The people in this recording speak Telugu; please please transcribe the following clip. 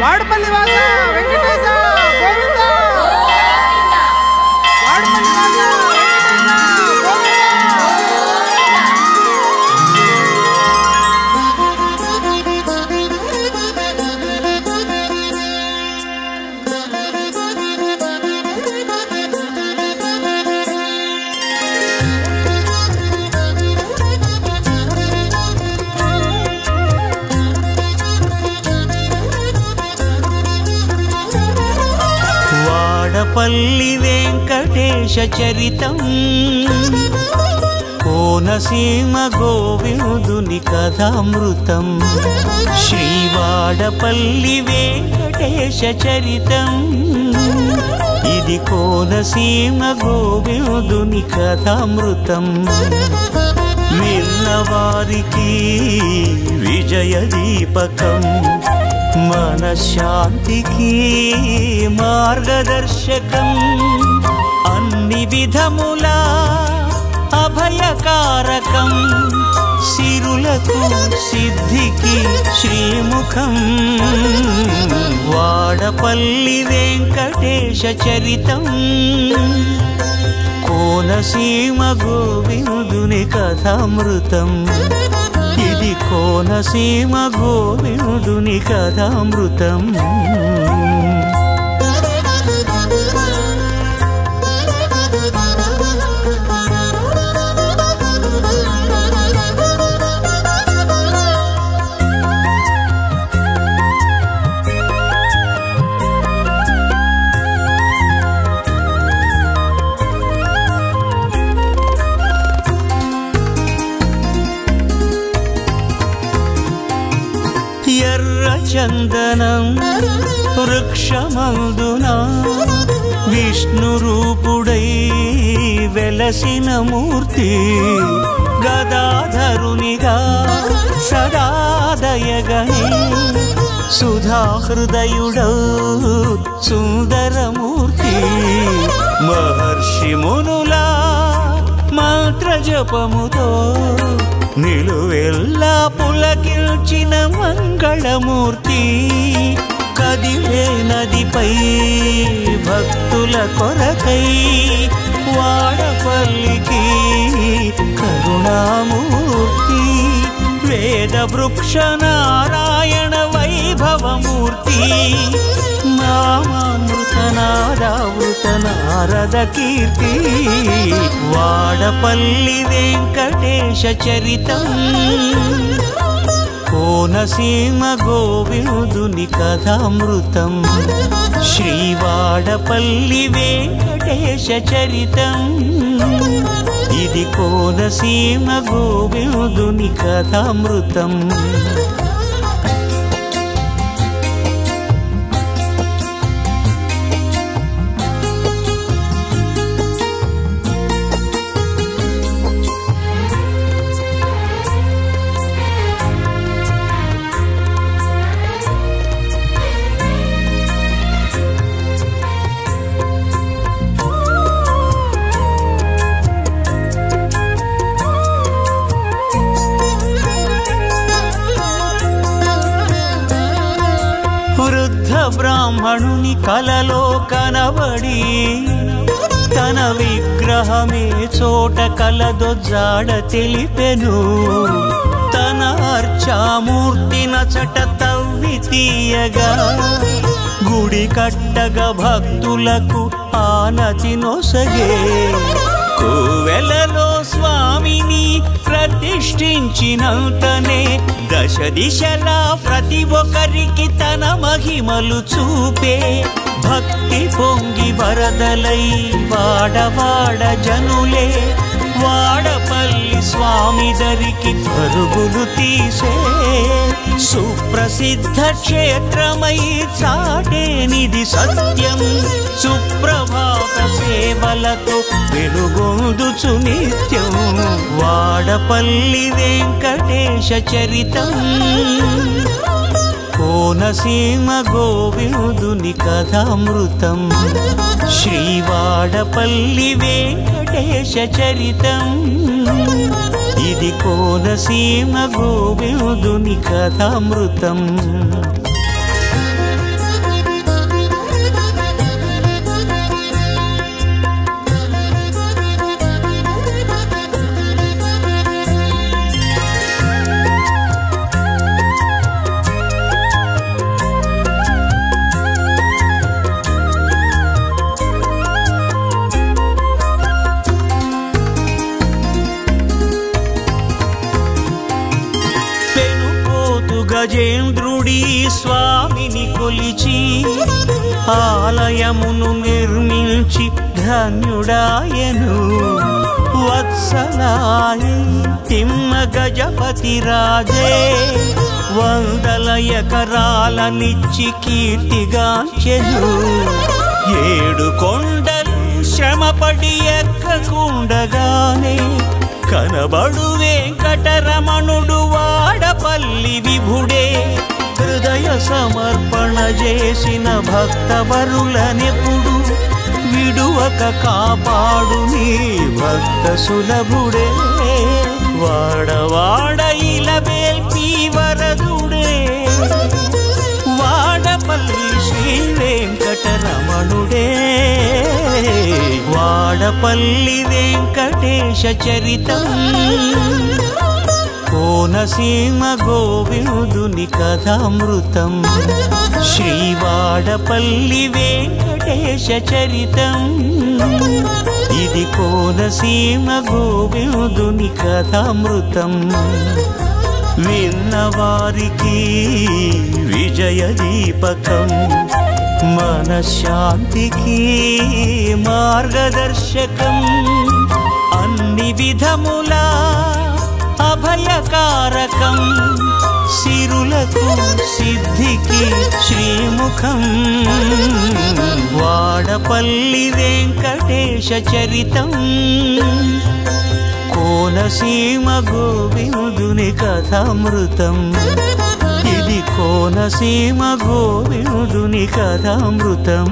వాడపల్లి వాస వెంకటేశ గోవింద వాడపల్లి వాస వాడపల్లి వెంకటేశ చరితం కోనసీమ గోవిందుని కథామృతం శ్రీ వాడపల్లి వెంకటేశ చరితం ఇది కోనసీమ గోవిందుని కథామృతం విన్నవారికి విజయ దీపకం మనశ్శాంతికి మార్గదర్శకం అన్ని విధముల అభయకారకం సిరులకు సిద్ధికి శ్రీముఖం వాడపల్లి వెంకటేశ చరితం కోనసీమ గోవిందుని కథామృతం ఇది కోనసీమ గోవిందుని కథామృతం చందనం వృక్షమందున విష్ణు రూపుడై వెలసిన మూర్తి గదాధరునిగా సదాదయగని సుధాహృదయుడౌ సుందరమూర్తి మహర్షి మునుల మంత్రజపముతో నిలువెల్లా పులకిల్చిన మంగళమూర్తి కదిలే నదిపై భక్తుల కొరకై వాడపల్లికి కరుణామూర్తి వేద వృక్ష నారాయణ వైభవమూర్తి నామామృత నారావృత నారద కీర్తి వాడపల్లి వెంకటేశ చరితం కోనసీమ గోవిందుని కథామృతం శ్రీ వాడపల్లి వెంకటేశ చరితం ఇది కోనసీమ గోవిందుని కథామృతం బ్రాహ్మణుని కలలో కనబడి తన విగ్రహమే చోట కలదొజ్జాడ తెలిపెను తన అర్చామూర్తి నచట తవ్వి తీయగా గుడి కట్టగా భక్తులకు ఆనతి నొసగే కోవెలలో స్వామిని ప్రతిష్ఠించినంతనే దశ దిశలా ప్రతి ఒక్కరికి తన మహిమలు చూపే భక్తి పొంగి వరదలై వాడవాడ జనులే వాడపల్లి స్వామి దరికి పరుగులు తీసే సుప్రసిద్ధ క్షేత్రమై చాటేనిది సత్యం సుప్రభాత సేవలతో వెలుగొందుచు నిత్యం వాడపల్లి వెంకటేశ చరితం కోనసీమ గోవిందుని కథామృతం శ్రీ వాడపల్లి వెంకటేశ చరితం ఇది కోనసీమ గోవిందుని కథామృతం గజేంద్రుడి స్వామిని కొలిచి ఆలయమును నిర్మించి ధన్యుడాయను. వత్సలాయి తిమ్మ గజపతి రాజే వందల ఎకరాలనిచ్చి కీర్తిగాంచెను. 7 కొండలు శ్రమపడి ఎక్కకుండగానే కనబడు వెంకటరమణుడు వాడపల్లి విభుడే. హృదయ సమర్పణ చేసిన భక్తవరులనెప్పుడు విడువక కాపాడు నీ భక్త సులభుడే. వాడవాడ ఇలవేల్పి వరదుడే వాడపల్లి శ్రీ వెంకటరమణుడే. వాడపల్లి వెంకటేశ చరితం కోనసీమ గోవిందుని కథామృతం. శ్రీవాడపల్లి వెంకటేశ చరితం ఇది కోనసీమ గోవిందుని కథామృతం. విన్నవారికి విజయ దీపకం మనశ్శాంతికి మార్గదర్శకం. అన్ని విధముల అభయకారకం సిరులకు సిద్ధికి శ్రీముఖం. వాడపల్లి వెంకటేశ చరితం కోనసీమ గోవిందుని కథామృతం. ఇది కోనసీమ గోవిందుని కథామృతం.